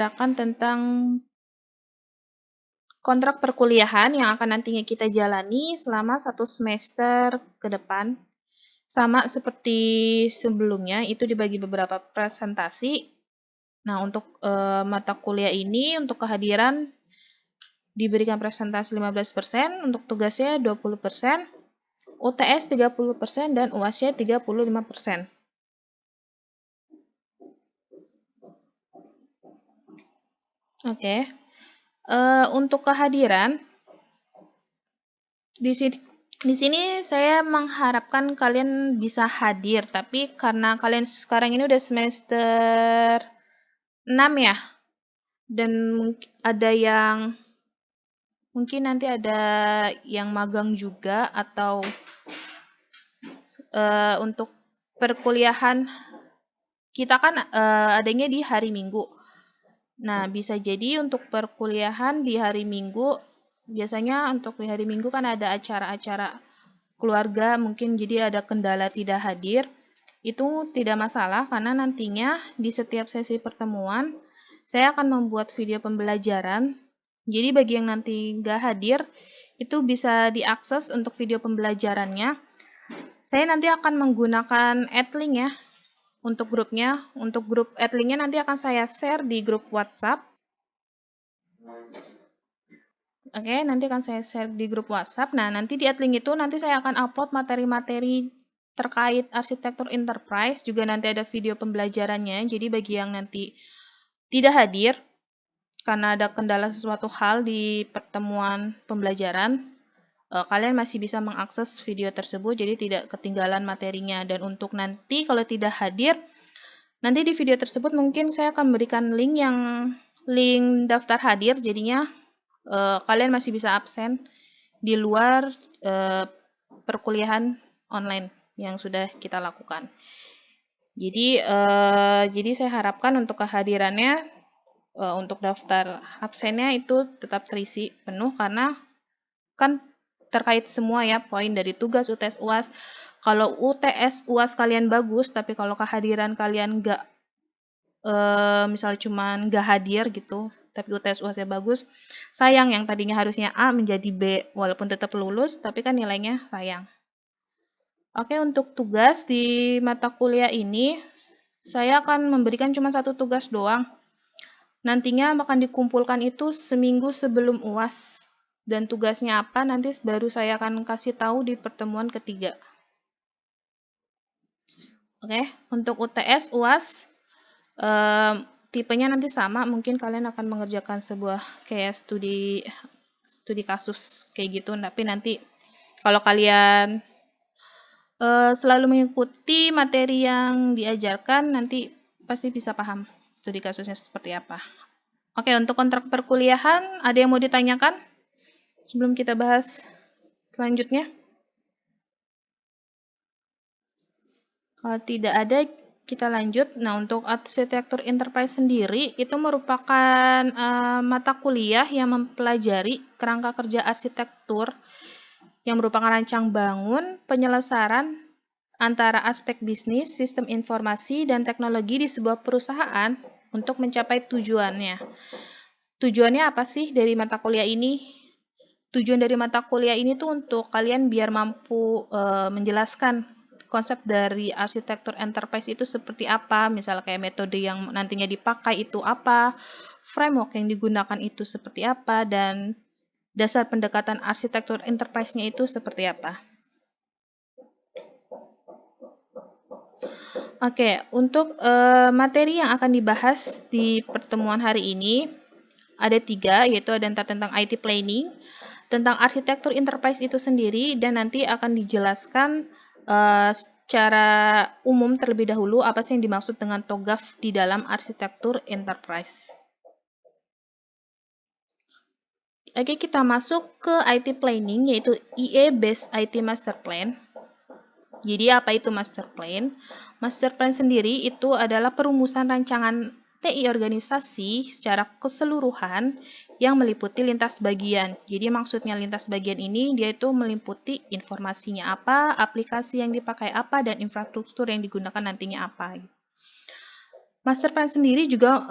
Tentang kontrak perkuliahan yang akan nantinya kita jalani selama 1 semester ke depan. Sama seperti sebelumnya, itu dibagi beberapa presentasi. Nah, untuk mata kuliah ini, untuk kehadiran diberikan presentasi 15%, untuk tugasnya 20%, UTS 30%, dan UAS-nya 35%. Oke. Untuk kehadiran, di sini saya mengharapkan kalian bisa hadir, tapi karena kalian sekarang ini udah semester 6 ya, dan ada yang mungkin nanti ada yang magang juga, atau untuk perkuliahan kita kan adanya di hari Minggu. Nah, bisa jadi untuk perkuliahan di hari Minggu, biasanya untuk di hari Minggu kan ada acara-acara keluarga, mungkin jadi ada kendala tidak hadir. Itu tidak masalah karena nantinya di setiap sesi pertemuan saya akan membuat video pembelajaran. Jadi bagi yang nanti nggak hadir, itu bisa diakses untuk video pembelajarannya. Saya nanti akan menggunakan adlink ya untuk grupnya. Untuk grup adlinknya nanti akan saya share di grup WhatsApp. Oke, nanti akan saya share di grup WhatsApp. Nah, nanti di adlink itu nanti saya akan upload materi-materi terkait arsitektur enterprise, juga nanti ada video pembelajarannya. Jadi bagi yang nanti tidak hadir karena ada kendala sesuatu hal di pertemuan pembelajaran, kalian masih bisa mengakses video tersebut, jadi tidak ketinggalan materinya. Dan untuk nanti kalau tidak hadir, nanti di video tersebut mungkin saya akan berikan link daftar hadir, jadinya kalian masih bisa absen di luar perkuliahan online yang sudah kita lakukan. Jadi saya harapkan untuk kehadirannya, untuk daftar absennya itu tetap terisi penuh, karena kan terkait semua ya, poin dari tugas, UTS, UAS. Kalau UTS, UAS kalian bagus, tapi kalau kehadiran kalian nggak, misal cuman nggak hadir gitu, tapi UTS, UAS-nya bagus, sayang yang tadinya harusnya A menjadi B, walaupun tetap lulus, tapi kan nilainya sayang. Oke, untuk tugas di mata kuliah ini, saya akan memberikan cuma 1 tugas doang. Nantinya akan dikumpulkan itu seminggu sebelum UAS. Dan tugasnya apa nanti baru saya akan kasih tahu di pertemuan ketiga. Oke, untuk UTS, UAS, tipenya nanti sama, mungkin kalian akan mengerjakan sebuah kayak studi kasus kayak gitu, tapi nanti kalau kalian selalu mengikuti materi yang diajarkan, nanti pasti bisa paham studi kasusnya seperti apa. Oke, untuk kontrak perkuliahan, ada yang mau ditanyakan sebelum kita bahas selanjutnya? Kalau tidak ada, kita lanjut. Nah, untuk arsitektur enterprise sendiri, itu merupakan mata kuliah yang mempelajari kerangka kerja arsitektur yang merupakan rancang bangun, penyelesaian antara aspek bisnis, sistem informasi, dan teknologi di sebuah perusahaan untuk mencapai tujuannya. Tujuannya apa sih dari mata kuliah ini? Tujuan dari mata kuliah ini tuh untuk kalian biar mampu menjelaskan konsep dari arsitektur enterprise itu seperti apa, misalnya kayak metode yang nantinya dipakai itu apa, framework yang digunakan itu seperti apa, dan dasar pendekatan arsitektur enterprise-nya itu seperti apa. Oke, untuk materi yang akan dibahas di pertemuan hari ini ada 3, yaitu ada tentang IT planning, tentang arsitektur enterprise itu sendiri, dan nanti akan dijelaskan secara umum terlebih dahulu apa sih yang dimaksud dengan TOGAF di dalam arsitektur enterprise. Oke, kita masuk ke IT planning, yaitu IE Based IT Master Plan. Jadi apa itu master plan? Master plan sendiri itu adalah perumusan rancangan TI organisasi secara keseluruhan yang meliputi lintas bagian. Jadi maksudnya lintas bagian ini dia itu meliputi informasinya apa, aplikasi yang dipakai apa, dan infrastruktur yang digunakan nantinya apa. Master plan sendiri juga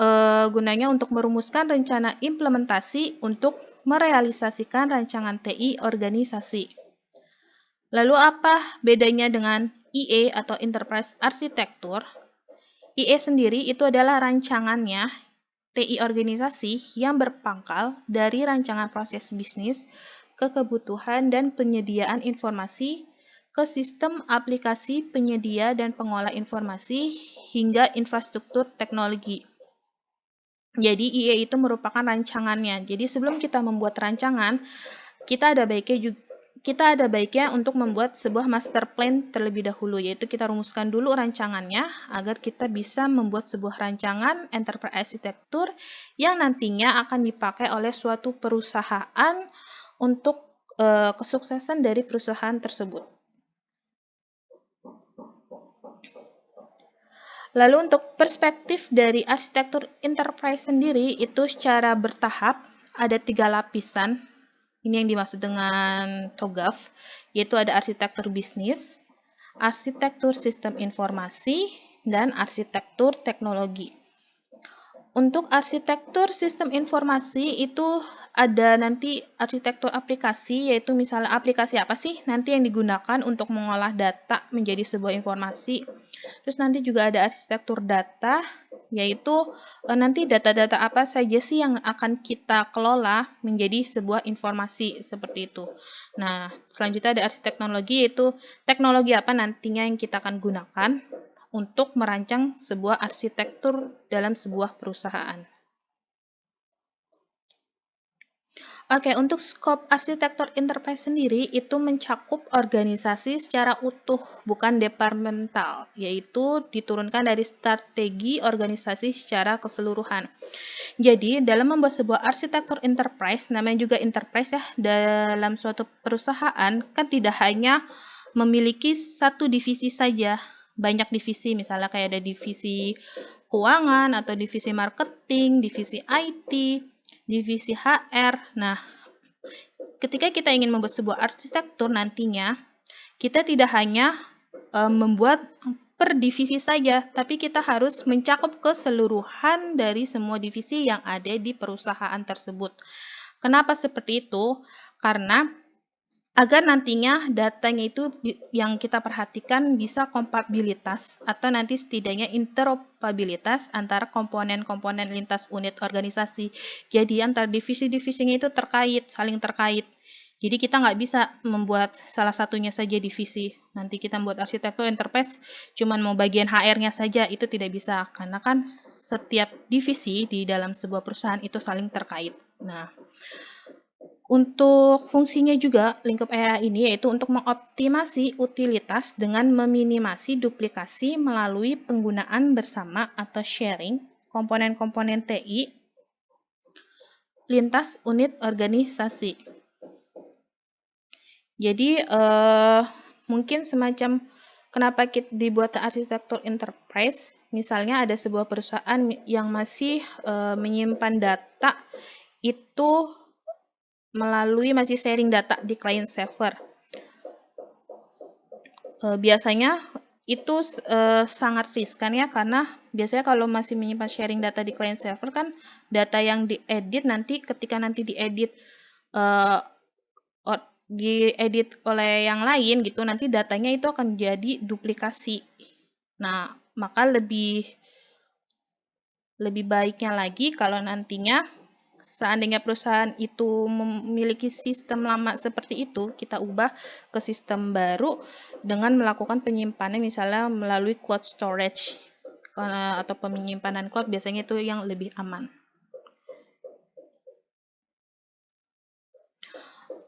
gunanya untuk merumuskan rencana implementasi untuk merealisasikan rancangan TI organisasi. Lalu apa bedanya dengan IE atau Enterprise Architecture? IE sendiri itu adalah rancangannya TI organisasi yang berpangkal dari rancangan proses bisnis ke kebutuhan dan penyediaan informasi ke sistem aplikasi penyedia dan pengolah informasi hingga infrastruktur teknologi. Jadi IE itu merupakan rancangannya. Jadi sebelum kita membuat rancangan, kita ada baiknya untuk membuat sebuah master plan terlebih dahulu, yaitu kita rumuskan dulu rancangannya agar kita bisa membuat sebuah rancangan enterprise architecture yang nantinya akan dipakai oleh suatu perusahaan untuk kesuksesan dari perusahaan tersebut. Lalu untuk perspektif dari arsitektur enterprise sendiri itu secara bertahap ada 3 lapisan. Ini yang dimaksud dengan TOGAF, yaitu ada arsitektur bisnis, arsitektur sistem informasi, dan arsitektur teknologi. Untuk arsitektur sistem informasi itu ada nanti arsitektur aplikasi, yaitu misalnya aplikasi apa sih nanti yang digunakan untuk mengolah data menjadi sebuah informasi. Terus nanti juga ada arsitektur data, yaitu nanti data-data apa saja sih yang akan kita kelola menjadi sebuah informasi seperti itu. Nah, selanjutnya ada arsitektur teknologi, yaitu teknologi apa nantinya yang kita akan gunakan untuk merancang sebuah arsitektur dalam sebuah perusahaan. Oke, untuk skop arsitektur enterprise sendiri itu mencakup organisasi secara utuh, bukan departemental, yaitu diturunkan dari strategi organisasi secara keseluruhan. Jadi, dalam membuat sebuah arsitektur enterprise, namanya juga enterprise ya, dalam suatu perusahaan kan tidak hanya memiliki satu divisi saja, banyak divisi, misalnya kayak ada divisi keuangan atau divisi marketing, divisi IT, divisi HR. Nah, ketika kita ingin membuat sebuah arsitektur nantinya, kita tidak hanya membuat per divisi saja, tapi kita harus mencakup keseluruhan dari semua divisi yang ada di perusahaan tersebut. Kenapa seperti itu? Karena agar nantinya datanya itu yang kita perhatikan bisa kompatibilitas atau nanti setidaknya interoperabilitas antara komponen-komponen lintas unit organisasi. Jadi antar divisi-divisinya itu saling terkait. Jadi kita nggak bisa membuat salah satunya saja divisi. Nanti kita membuat arsitektur enterprise cuman mau bagian HR-nya saja, itu tidak bisa. Karena kan setiap divisi di dalam sebuah perusahaan itu saling terkait. Nah, untuk fungsinya juga lingkup EA ini yaitu untuk mengoptimasi utilitas dengan meminimasi duplikasi melalui penggunaan bersama atau sharing komponen-komponen TI lintas unit organisasi. Jadi mungkin semacam kenapa kita dibuat arsitektur enterprise, misalnya ada sebuah perusahaan yang masih menyimpan data itu melalui masih sharing data di client server. Biasanya itu sangat riskan ya, karena biasanya kalau masih menyimpan sharing data di client server kan data yang diedit nanti ketika nanti diedit oleh yang lain gitu, nanti datanya itu akan jadi duplikasi. Nah, maka lebih baiknya lagi kalau nantinya seandainya perusahaan itu memiliki sistem lama seperti itu, kita ubah ke sistem baru dengan melakukan penyimpanan misalnya melalui cloud storage atau penyimpanan cloud, biasanya itu yang lebih aman.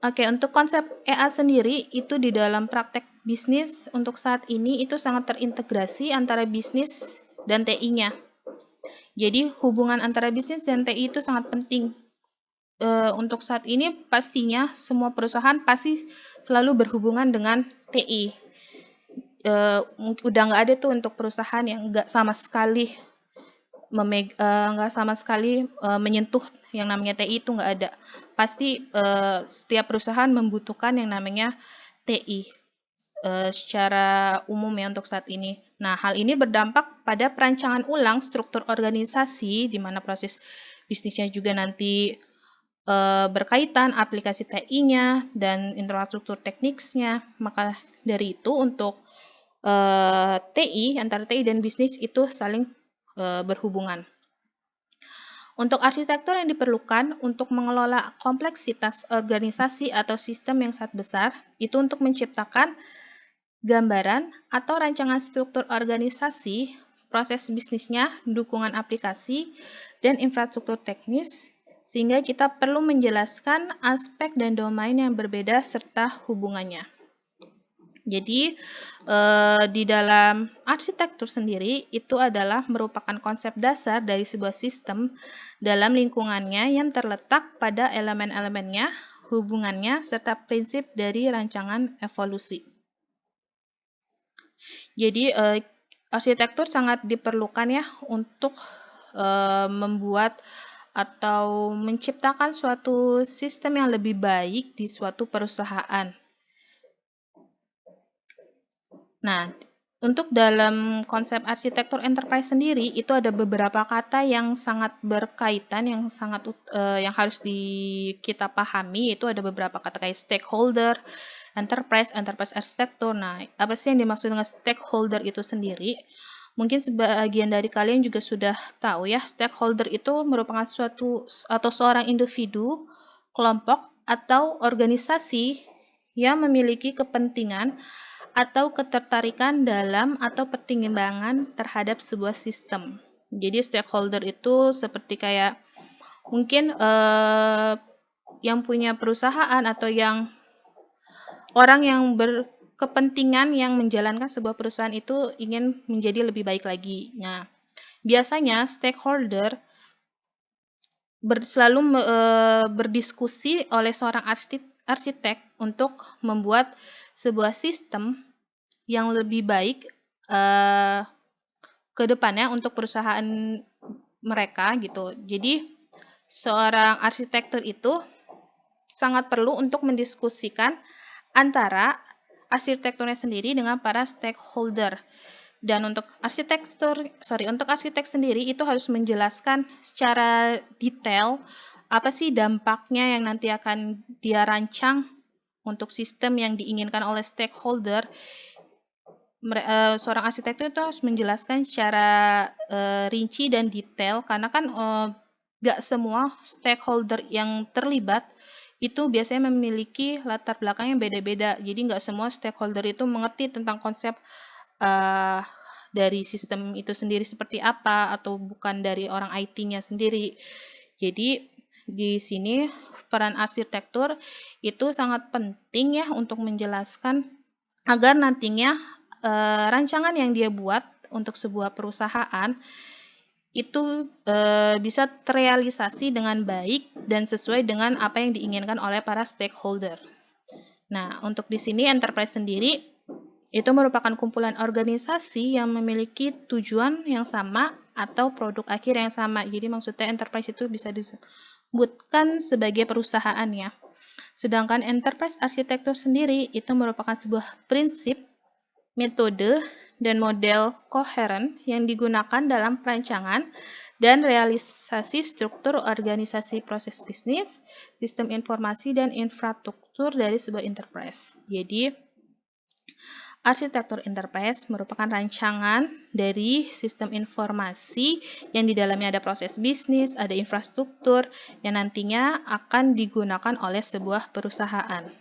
Oke, untuk konsep EA sendiri itu di dalam praktek bisnis untuk saat ini itu sangat terintegrasi antara bisnis dan TI-nya. Jadi hubungan antara bisnis dan TI itu sangat penting. Untuk saat ini pastinya semua perusahaan pasti selalu berhubungan dengan TI. Udah nggak ada tuh untuk perusahaan yang nggak sama sekali menyentuh yang namanya TI, itu nggak ada. Pasti setiap perusahaan membutuhkan yang namanya TI. secara umum ya untuk saat ini. Nah, hal ini berdampak pada perancangan ulang struktur organisasi, di mana proses bisnisnya juga nanti berkaitan aplikasi TI-nya dan infrastruktur teknisnya. Maka dari itu untuk TI, antara TI dan bisnis itu saling berhubungan. Untuk arsitektur yang diperlukan untuk mengelola kompleksitas organisasi atau sistem yang sangat besar, itu untuk menciptakan gambaran atau rancangan struktur organisasi, proses bisnisnya, dukungan aplikasi, dan infrastruktur teknis, sehingga kita perlu menjelaskan aspek dan domain yang berbeda serta hubungannya. Jadi, di dalam arsitektur sendiri itu adalah merupakan konsep dasar dari sebuah sistem dalam lingkungannya yang terletak pada elemen-elemennya, hubungannya, serta prinsip dari rancangan evolusi. Jadi, arsitektur sangat diperlukan ya untuk membuat atau menciptakan suatu sistem yang lebih baik di suatu perusahaan. Nah, untuk dalam konsep arsitektur enterprise sendiri itu ada beberapa kata yang sangat berkaitan, yang yang harus kita pahami. Itu ada beberapa kata kayak stakeholder, enterprise arsitektur. Nah, apa sih yang dimaksud dengan stakeholder itu sendiri? Mungkin sebagian dari kalian juga sudah tahu ya, stakeholder itu merupakan suatu atau seorang individu, kelompok, atau organisasi yang memiliki kepentingan atau ketertarikan dalam atau pertimbangan terhadap sebuah sistem. Jadi stakeholder itu seperti kayak mungkin yang punya perusahaan atau yang orang yang berkepentingan yang menjalankan sebuah perusahaan itu ingin menjadi lebih baik lagi. Nah, biasanya stakeholder selalu berdiskusi oleh seorang arsitek untuk membuat sebuah sistem yang lebih baik ke depannya untuk perusahaan mereka gitu. Jadi seorang arsitektur itu sangat perlu untuk mendiskusikan antara arsitekturnya sendiri dengan para stakeholder. Dan untuk arsitek sendiri itu harus menjelaskan secara detail apa sih dampaknya yang nanti akan dia rancang untuk sistem yang diinginkan oleh stakeholder. Seorang arsitek itu harus menjelaskan secara rinci dan detail, karena kan gak semua stakeholder yang terlibat itu biasanya memiliki latar belakang yang beda-beda. Jadi nggak semua stakeholder itu mengerti tentang konsep dari sistem itu sendiri seperti apa, atau bukan dari orang IT-nya sendiri. Jadi di sini peran arsitektur itu sangat penting ya untuk menjelaskan agar nantinya rancangan yang dia buat untuk sebuah perusahaan itu bisa terrealisasi dengan baik dan sesuai dengan apa yang diinginkan oleh para stakeholder. Nah, untuk di sini enterprise sendiri itu merupakan kumpulan organisasi yang memiliki tujuan yang sama atau produk akhir yang sama. Jadi maksudnya enterprise itu bisa disebutkan sebagai perusahaan ya. Sedangkan enterprise arsitektur sendiri itu merupakan sebuah prinsip, metode, dan model koheren yang digunakan dalam perancangan dan realisasi struktur organisasi proses bisnis, sistem informasi, dan infrastruktur dari sebuah enterprise. Jadi, arsitektur enterprise merupakan rancangan dari sistem informasi yang di dalamnya ada proses bisnis, ada infrastruktur yang nantinya akan digunakan oleh sebuah perusahaan.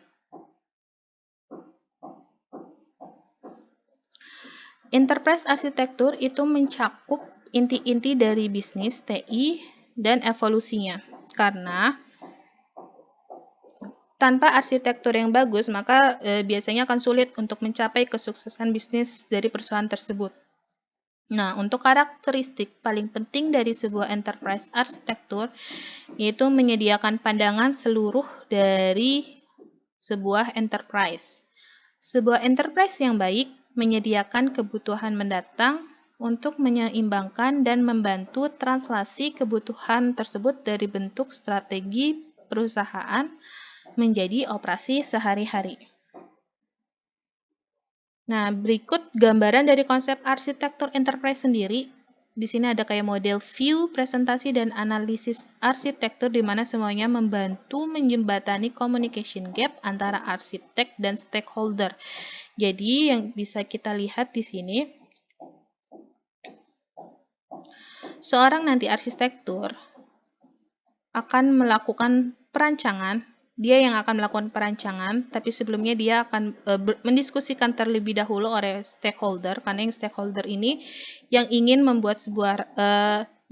Enterprise arsitektur itu mencakup inti-inti dari bisnis, TI, dan evolusinya. Karena tanpa arsitektur yang bagus, maka biasanya akan sulit untuk mencapai kesuksesan bisnis dari perusahaan tersebut. Nah, untuk karakteristik paling penting dari sebuah enterprise arsitektur, yaitu menyediakan pandangan seluruh dari sebuah enterprise. Sebuah enterprise yang baik menyediakan kebutuhan mendatang untuk menyeimbangkan dan membantu translasi kebutuhan tersebut dari bentuk strategi perusahaan menjadi operasi sehari-hari. Nah, berikut gambaran dari konsep arsitektur enterprise sendiri. Di sini ada kayak model view, presentasi, dan analisis arsitektur di mana semuanya membantu menjembatani communication gap antara arsitek dan stakeholder. Jadi, yang bisa kita lihat di sini, seorang nanti arsitektur akan melakukan perancangan, dia yang akan melakukan perancangan, tapi sebelumnya dia akan mendiskusikan terlebih dahulu oleh stakeholder, karena yang stakeholder ini yang ingin membuat sebuah,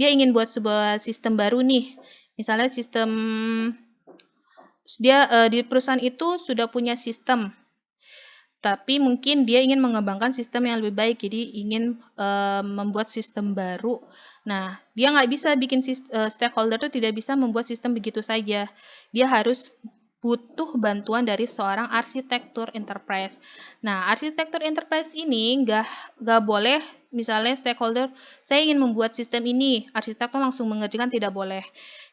dia ingin buat sebuah sistem baru nih, misalnya sistem, dia di perusahaan itu sudah punya sistem, tapi mungkin dia ingin mengembangkan sistem yang lebih baik, jadi ingin membuat sistem baru. Nah, dia nggak bisa bikin stakeholder itu tidak bisa membuat sistem begitu saja. Dia harus butuh bantuan dari seorang arsitektur enterprise. Nah, arsitektur enterprise ini nggak boleh, misalnya stakeholder, saya ingin membuat sistem ini, arsitektur langsung mengerjakan, tidak boleh.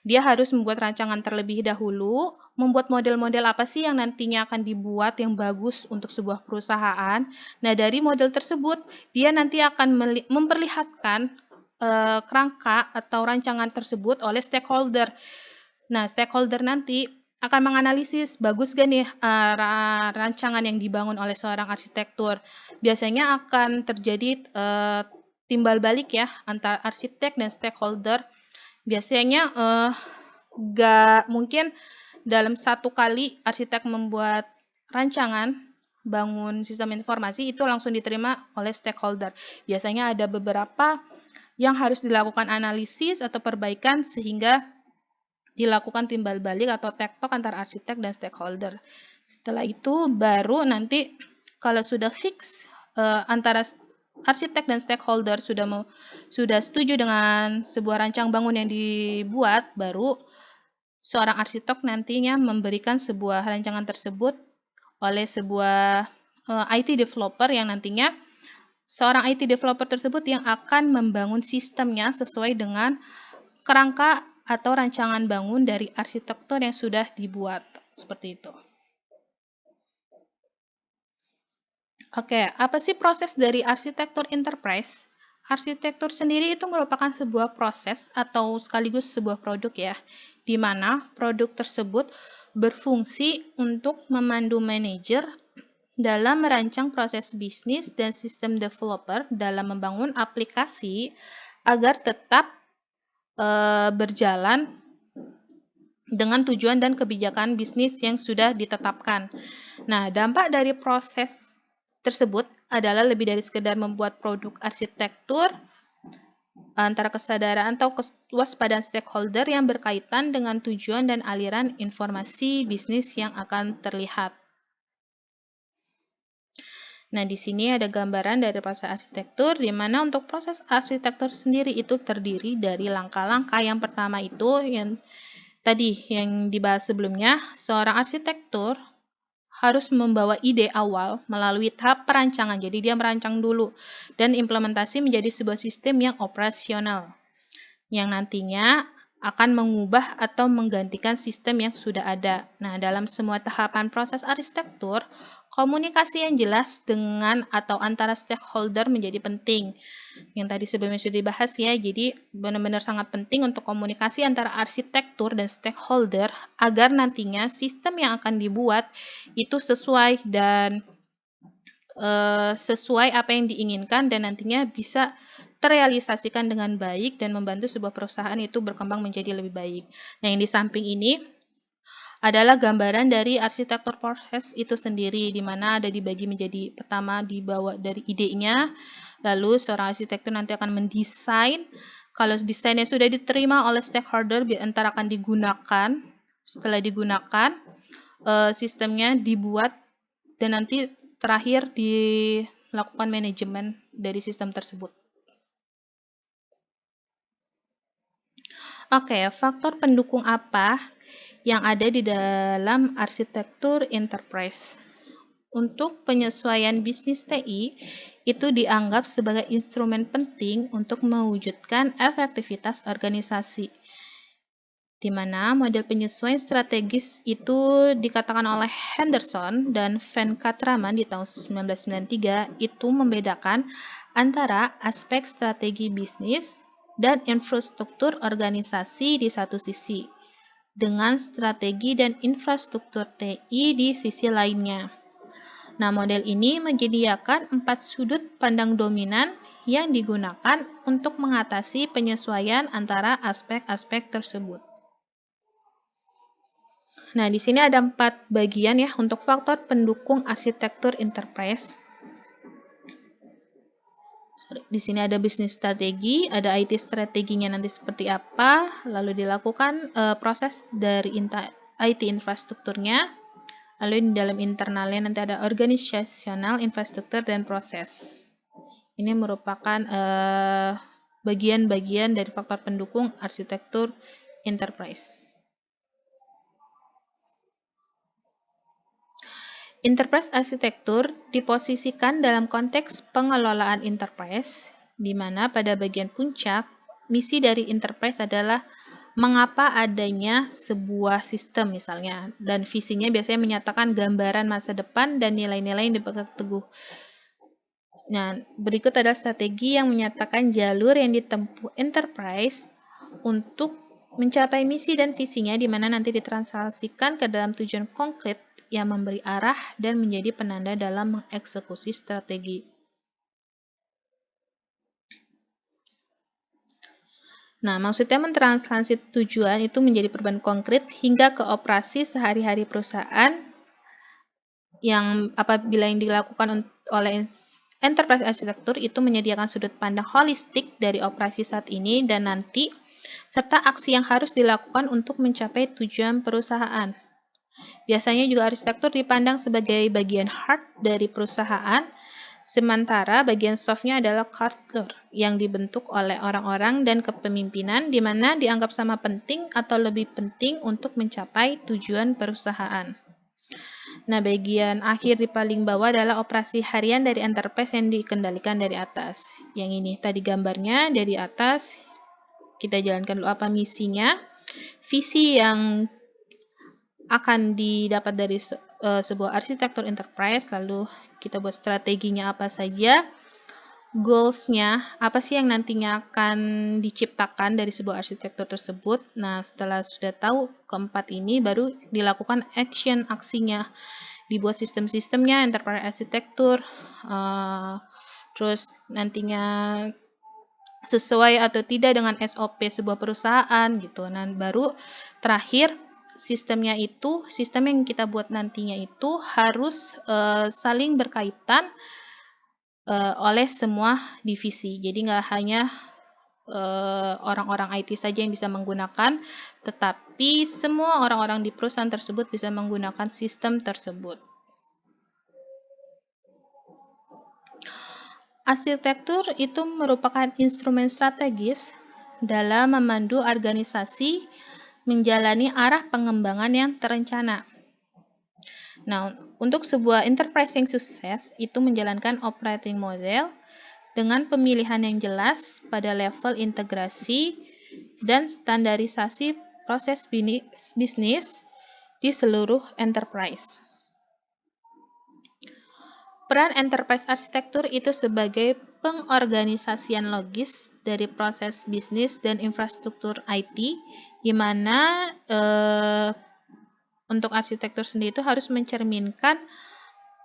Dia harus membuat rancangan terlebih dahulu, membuat model-model apa sih yang nantinya akan dibuat yang bagus untuk sebuah perusahaan. Nah, dari model tersebut, dia nanti akan memperlihatkan kerangka atau rancangan tersebut oleh stakeholder. Nah, stakeholder nanti akan menganalisis bagus gak nih rancangan yang dibangun oleh seorang arsitektur. Biasanya akan terjadi timbal balik ya antara arsitek dan stakeholder. Biasanya gak mungkin dalam satu kali arsitek membuat rancangan bangun sistem informasi itu langsung diterima oleh stakeholder. Biasanya ada beberapa yang harus dilakukan analisis atau perbaikan sehingga dilakukan timbal balik atau tektok antara arsitek dan stakeholder. Setelah itu baru nanti kalau sudah fix antara arsitek dan stakeholder sudah setuju dengan sebuah rancang bangun yang dibuat, baru seorang arsitek nantinya memberikan sebuah rancangan tersebut oleh sebuah IT developer yang nantinya seorang IT developer tersebut yang akan membangun sistemnya sesuai dengan kerangka atau rancangan bangun dari arsitektur yang sudah dibuat. Seperti itu. Oke, apa sih proses dari arsitektur enterprise? Arsitektur sendiri itu merupakan sebuah proses atau sekaligus sebuah produk ya, di mana produk tersebut berfungsi untuk memandu manajer dalam merancang proses bisnis dan sistem developer dalam membangun aplikasi agar tetap berjalan dengan tujuan dan kebijakan bisnis yang sudah ditetapkan. Nah, dampak dari proses tersebut adalah lebih dari sekedar membuat produk arsitektur, antara kesadaran atau kewaspadaan stakeholder yang berkaitan dengan tujuan dan aliran informasi bisnis yang akan terlihat. Nah, di sini ada gambaran dari proses arsitektur, di mana untuk proses arsitektur sendiri itu terdiri dari langkah-langkah. Yang pertama itu yang tadi yang dibahas sebelumnya, seorang arsitektur harus membawa ide awal melalui tahap perancangan. Jadi dia merancang dulu dan implementasi menjadi sebuah sistem yang operasional yang nantinya akan mengubah atau menggantikan sistem yang sudah ada. Nah, dalam semua tahapan proses arsitektur, komunikasi yang jelas dengan atau antara stakeholder menjadi penting. Yang tadi sebelumnya sudah dibahas ya, jadi benar-benar sangat penting untuk komunikasi antara arsitektur dan stakeholder agar nantinya sistem yang akan dibuat itu sesuai dan sesuai apa yang diinginkan dan nantinya bisa terrealisasikan dengan baik dan membantu sebuah perusahaan itu berkembang menjadi lebih baik. Nah, yang di samping ini adalah gambaran dari arsitektur proses itu sendiri, di mana ada dibagi menjadi pertama dibawa dari idenya, lalu seorang arsitek itu nanti akan mendesain. Kalau desainnya sudah diterima oleh stakeholder, antara akan digunakan. Setelah digunakan, sistemnya dibuat dan nanti terakhir dilakukan manajemen dari sistem tersebut. Oke, faktor pendukung apa yang ada di dalam arsitektur enterprise? Untuk penyesuaian bisnis TI, itu dianggap sebagai instrumen penting untuk mewujudkan efektivitas organisasi. di mana model penyesuaian strategis itu dikatakan oleh Henderson dan Van Catraman di tahun 1993 itu membedakan antara aspek strategi bisnis dan infrastruktur organisasi di satu sisi, dengan strategi dan infrastruktur TI di sisi lainnya. Nah, model ini menyediakan 4 sudut pandang dominan yang digunakan untuk mengatasi penyesuaian antara aspek-aspek tersebut. Nah, di sini ada 4 bagian ya untuk faktor pendukung arsitektur enterprise. Di sini ada bisnis strategi, ada IT strateginya nanti seperti apa, lalu dilakukan proses dari IT infrastrukturnya, lalu di dalam internalnya nanti ada organisasional, infrastruktur, dan proses. Ini merupakan bagian-bagian dari faktor pendukung arsitektur enterprise. Enterprise arsitektur diposisikan dalam konteks pengelolaan enterprise, di mana pada bagian puncak, misi dari enterprise adalah mengapa adanya sebuah sistem misalnya, dan visinya biasanya menyatakan gambaran masa depan dan nilai-nilai yang dipegang teguh. Nah, berikut adalah strategi yang menyatakan jalur yang ditempuh enterprise untuk mencapai misi dan visinya, di mana nanti ditranslasikan ke dalam tujuan konkret yang memberi arah dan menjadi penanda dalam mengeksekusi strategi. Nah, maksudnya mentranslasi tujuan itu menjadi perubahan konkret hingga ke operasi sehari-hari perusahaan yang apabila yang dilakukan oleh enterprise arsitektur itu menyediakan sudut pandang holistik dari operasi saat ini dan nanti, serta aksi yang harus dilakukan untuk mencapai tujuan perusahaan. Biasanya juga arsitektur dipandang sebagai bagian hard dari perusahaan, sementara bagian soft-nya adalah culture yang dibentuk oleh orang-orang dan kepemimpinan di mana dianggap sama penting atau lebih penting untuk mencapai tujuan perusahaan. Nah, bagian akhir di paling bawah adalah operasi harian dari enterprise yang dikendalikan dari atas. Yang ini tadi gambarnya dari atas, kita jalankan dulu apa misinya, visi yang akan didapat dari sebuah arsitektur enterprise, lalu kita buat strateginya apa saja, goals-nya, apa sih yang nantinya akan diciptakan dari sebuah arsitektur tersebut. Nah, setelah sudah tahu keempat ini, baru dilakukan aksinya. Dibuat sistem-sistemnya, enterprise arsitektur, terus nantinya sesuai atau tidak dengan SOP sebuah perusahaan gitu. Nah, baru terakhir sistem yang kita buat nantinya itu harus saling berkaitan oleh semua divisi. Jadi nggak hanya orang-orang IT saja yang bisa menggunakan, tetapi semua orang-orang di perusahaan tersebut bisa menggunakan sistem tersebut. Arsitektur itu merupakan instrumen strategis dalam memandu organisasi menjalani arah pengembangan yang terencana. Nah, untuk sebuah enterprise yang sukses itu menjalankan operating model dengan pemilihan yang jelas pada level integrasi dan standarisasi proses bisnis di seluruh enterprise. Peran enterprise arsitektur itu sebagai pengorganisasian logis dari proses bisnis dan infrastruktur IT, di mana untuk arsitektur sendiri itu harus mencerminkan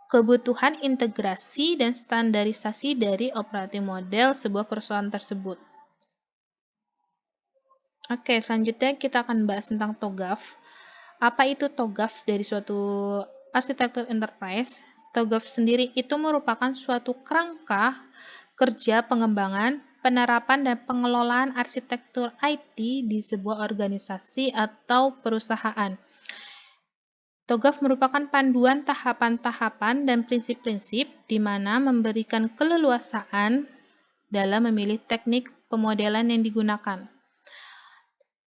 kebutuhan integrasi dan standarisasi dari operating model sebuah perusahaan tersebut. Oke, selanjutnya kita akan bahas tentang TOGAF. Apa itu TOGAF dari suatu arsitektur enterprise? TOGAF sendiri itu merupakan suatu kerangka kerja pengembangan, penerapan, dan pengelolaan arsitektur IT di sebuah organisasi atau perusahaan. TOGAF merupakan panduan tahapan-tahapan dan prinsip-prinsip di mana memberikan keleluasaan dalam memilih teknik pemodelan yang digunakan.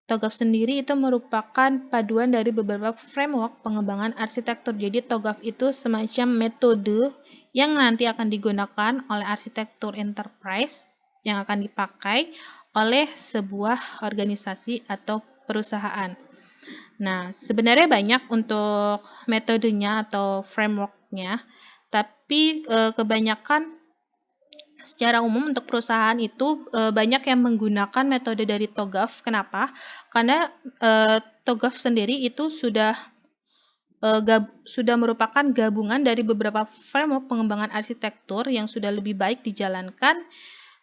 TOGAF sendiri itu merupakan paduan dari beberapa framework pengembangan arsitektur. Jadi TOGAF itu semacam metode yang nanti akan digunakan oleh arsitektur enterprise yang akan dipakai oleh sebuah organisasi atau perusahaan. Nah, sebenarnya banyak untuk metodenya atau framework-nya, tapi kebanyakan secara umum untuk perusahaan itu banyak yang menggunakan metode dari TOGAF. Kenapa? Karena TOGAF sendiri itu sudah merupakan gabungan dari beberapa framework pengembangan arsitektur yang sudah lebih baik dijalankan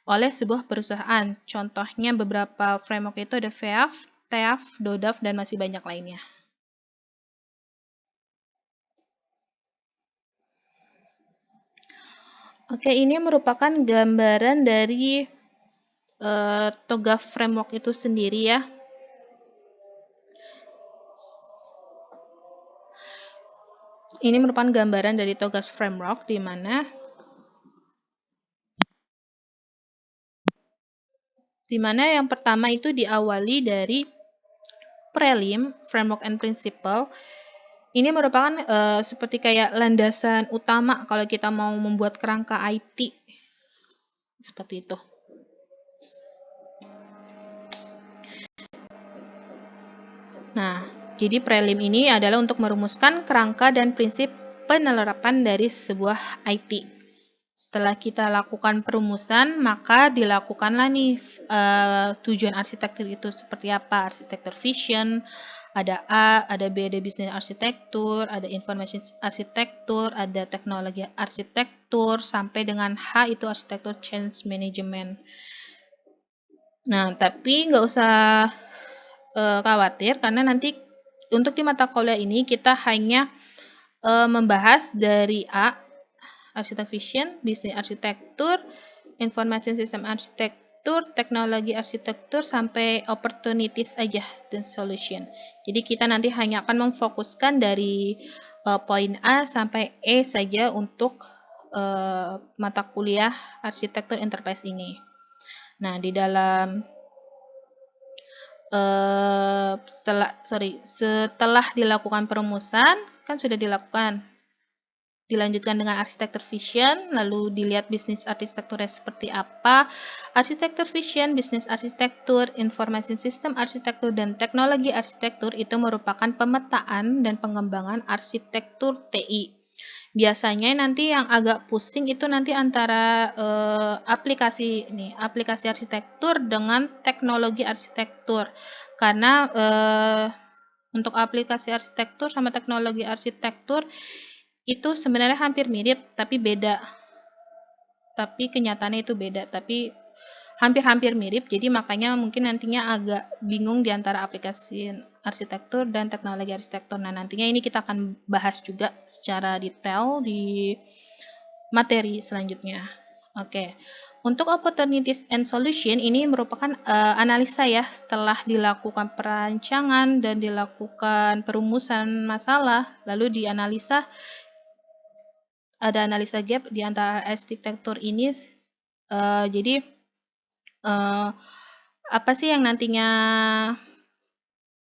oleh sebuah perusahaan. Contohnya beberapa framework itu ada VEAF, TEAF, DODAF, dan masih banyak lainnya. Oke, ini merupakan gambaran dari TOGAF framework itu sendiri ya. Ini merupakan gambaran dari TOGAF framework di mana yang pertama itu diawali dari prelim, framework and principle. Ini merupakan seperti kayak landasan utama kalau kita mau membuat kerangka IT. Seperti itu. Nah, jadi prelim ini adalah untuk merumuskan kerangka dan prinsip penerapan dari sebuah IT. Setelah kita lakukan perumusan, maka dilakukanlah nih tujuan arsitektur itu seperti apa. Arsitektur vision, ada A, ada B, ada business arsitektur, ada information arsitektur, ada teknologi arsitektur, sampai dengan H itu arsitektur change management. Nah, tapi nggak usah khawatir karena nanti untuk di mata kuliah ini kita hanya membahas dari A, arsitek vision, bisnis arsitektur, information system arsitektur, teknologi arsitektur, sampai opportunities aja dan solution. Jadi kita nanti hanya akan memfokuskan dari poin A sampai E saja untuk mata kuliah arsitektur enterprise ini. Nah, di dalam setelah dilakukan perumusan, kan sudah dilanjutkan dengan arsitektur vision, lalu dilihat bisnis arsitekturnya seperti apa. Arsitektur vision, bisnis arsitektur, information system arsitektur, dan teknologi arsitektur itu merupakan pemetaan dan pengembangan arsitektur TI. Biasanya nanti yang agak pusing itu nanti antara aplikasi arsitektur dengan teknologi arsitektur. Karena untuk aplikasi arsitektur sama teknologi arsitektur itu sebenarnya hampir mirip tapi beda. Tapi kenyataannya itu beda, tapi hampir-hampir mirip, jadi makanya mungkin nantinya agak bingung di antara aplikasi arsitektur dan teknologi arsitektur. Nah, nantinya ini kita akan bahas juga secara detail di materi selanjutnya. Oke. Untuk opportunities and solution ini merupakan analisa ya setelah dilakukan perancangan dan dilakukan perumusan masalah, lalu dianalisa, ada analisa gap di antara arsitektur ini. Jadi apa sih yang nantinya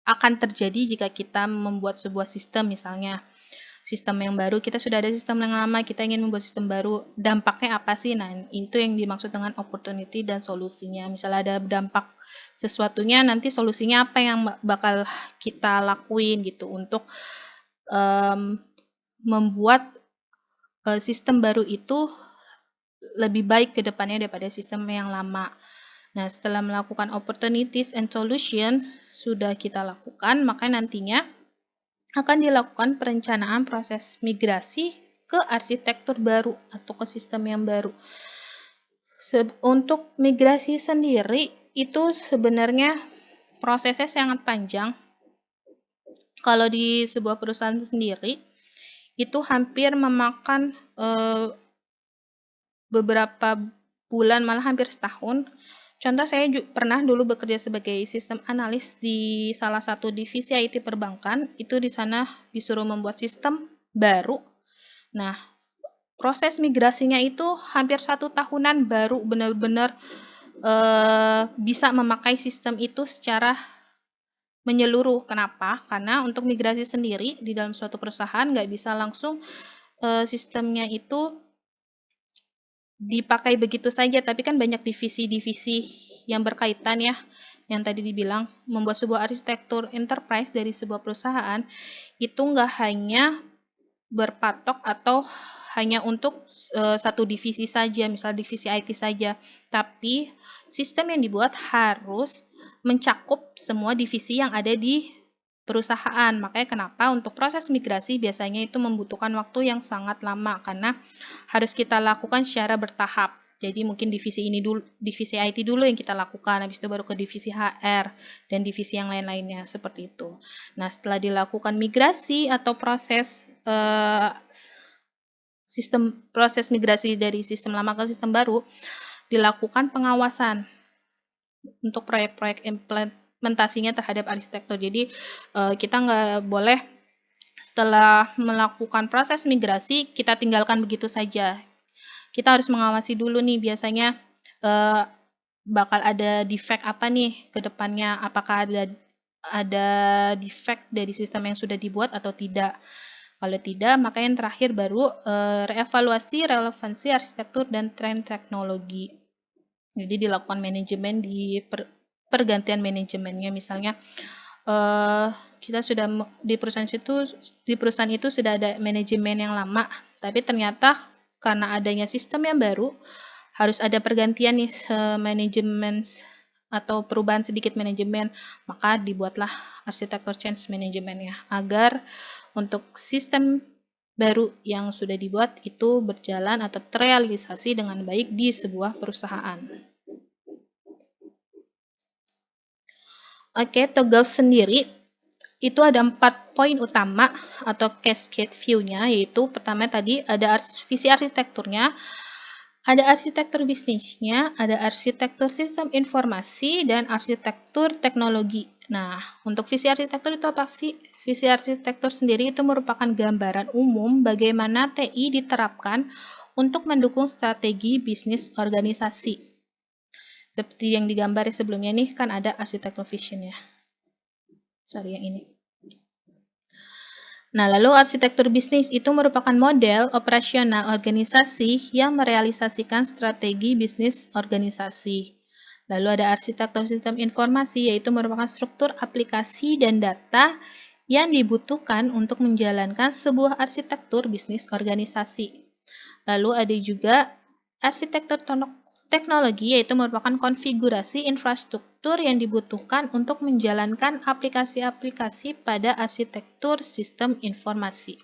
akan terjadi jika kita membuat sebuah sistem, misalnya sistem yang baru, kita sudah ada sistem yang lama, kita ingin membuat sistem baru, dampaknya apa sih? Nah, itu yang dimaksud dengan opportunity dan solusinya. Misalnya ada dampak sesuatunya, nanti solusinya apa yang bakal kita lakuin gitu untuk membuat sistem baru itu lebih baik ke depannya daripada sistem yang lama. Nah, setelah melakukan opportunities and solution sudah kita lakukan, maka nantinya akan dilakukan perencanaan proses migrasi ke arsitektur baru atau ke sistem yang baru. Untuk migrasi sendiri itu sebenarnya prosesnya sangat panjang. Kalau di sebuah perusahaan sendiri itu hampir memakan beberapa bulan, malah hampir setahun. Contoh, saya pernah dulu bekerja sebagai sistem analis di salah satu divisi IT perbankan. Itu di sana disuruh membuat sistem baru. Nah, proses migrasinya itu hampir 1 tahunan baru benar-benar bisa memakai sistem itu secara menyeluruh. Kenapa? Karena untuk migrasi sendiri di dalam suatu perusahaan nggak bisa langsung sistemnya itu dipakai begitu saja, tapi kan banyak divisi-divisi yang berkaitan ya. yang tadi dibilang, membuat sebuah arsitektur enterprise dari sebuah perusahaan itu nggak hanya berpatok atau hanya untuk satu divisi saja, misal divisi IT saja, tapi sistem yang dibuat harus mencakup semua divisi yang ada di perusahaan. Makanya kenapa untuk proses migrasi biasanya itu membutuhkan waktu yang sangat lama karena harus kita lakukan secara bertahap. Jadi mungkin divisi ini dulu, divisi IT dulu yang kita lakukan, habis itu baru ke divisi HR dan divisi yang lain-lainnya seperti itu. Nah, setelah dilakukan migrasi atau proses migrasi dari sistem lama ke sistem baru, dilakukan pengawasan untuk proyek-proyek implementasinya terhadap arsitektur. Jadi kita nggak boleh setelah melakukan proses migrasi kita tinggalkan begitu saja. Kita harus mengawasi dulu nih, biasanya bakal ada defect apa nih ke depannya, apakah ada defect dari sistem yang sudah dibuat atau tidak. Kalau tidak, maka yang terakhir baru reevaluasi relevansi arsitektur dan tren teknologi. Jadi dilakukan manajemen di pergantian manajemennya, misalnya kita sudah di perusahaan itu sudah ada manajemen yang lama, tapi ternyata karena adanya sistem yang baru harus ada pergantian nih manajemen atau perubahan sedikit manajemen, maka dibuatlah arsitektur change manajemennya agar untuk sistem baru yang sudah dibuat itu berjalan atau terrealisasi dengan baik di sebuah perusahaan. Oke, TOGAF sendiri itu ada 4 poin utama atau cascade view-nya, yaitu pertama tadi ada visi arsitekturnya, ada arsitektur bisnisnya, ada arsitektur sistem informasi, dan arsitektur teknologi. Nah, untuk visi arsitektur itu apa sih? Visi arsitektur sendiri itu merupakan gambaran umum bagaimana TI diterapkan untuk mendukung strategi bisnis organisasi. Seperti yang digambar sebelumnya nih, kan ada arsitektur vision-nya. Sorry, yang ini. Nah, lalu arsitektur bisnis itu merupakan model operasional organisasi yang merealisasikan strategi bisnis organisasi. Lalu ada arsitektur sistem informasi, yaitu merupakan struktur aplikasi dan data yang dibutuhkan untuk menjalankan sebuah arsitektur bisnis organisasi. Lalu ada juga arsitektur teknologi, yaitu merupakan konfigurasi infrastruktur yang dibutuhkan untuk menjalankan aplikasi-aplikasi pada arsitektur sistem informasi.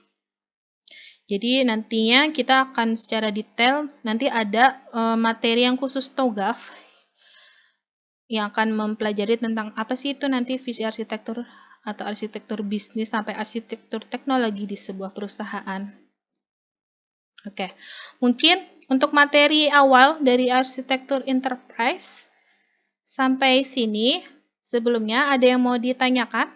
Jadi nantinya kita akan secara detail, nanti ada materi yang khusus TOGAF yang akan mempelajari tentang apa sih itu nanti visi arsitektur atau arsitektur bisnis sampai arsitektur teknologi di sebuah perusahaan. Oke, mungkin untuk materi awal dari arsitektur enterprise sampai sini. Sebelumnya ada yang mau ditanyakan?